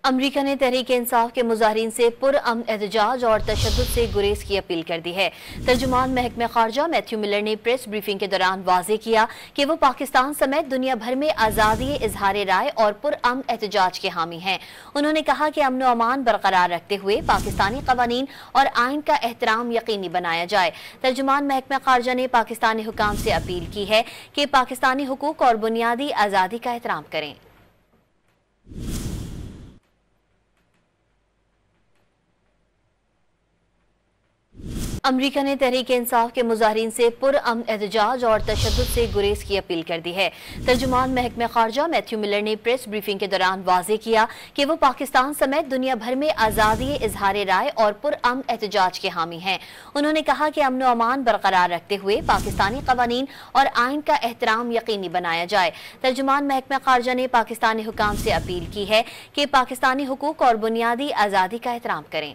अमरीका ने तहरीक इंसाफ के मुजाहिरीन से पुरअमन एहतजाज और तशद्दुद से गुरेज की अपील कर दी है। तर्जुमान महकमा खारजा मैथ्यू मिलर ने प्रेस ब्रीफिंग के दौरान वाजे किया कि वो पाकिस्तान समेत दुनिया भर में आज़ादी इजहार राय और पुरअमन एहतजाज के हामी हैं। उन्होंने कहा कि अमन व अमान बरकरार रखते हुए पाकिस्तानी कवानीन और आइन का एहतराम यकीनी बनाया जाए। तर्जुमान महकमा खारजा ने पाकिस्तानी हुकाम से अपील की है कि पाकिस्तानी हुकूक और बुनियादी आज़ादी का एहतराम करें। अमरीका ने तहरीक इंसाफ के मुजाहिरीन से पुरअमन एहतजाज और तशद्दुद से गुरेज की अपील कर दी है। तर्जुमान महकमा खारजा मैथ्यू मिलर ने प्रेस ब्रीफिंग के दौरान वाजे किया कि वो पाकिस्तान समेत दुनिया भर में आज़ादी इजहार राय और पुरअमन एहतजाज के हामी हैं। उन्होंने कहा कि अमन व अमान बरकरार रखते हुए पाकिस्तानी कवानीन और आइन का एहतराम यकीनी बनाया जाए। तर्जुमान महकमा खारजा ने पाकिस्तानी हुकाम से अपील की है कि पाकिस्तानी हुकूक और बुनियादी आज़ादी का एहतराम करें।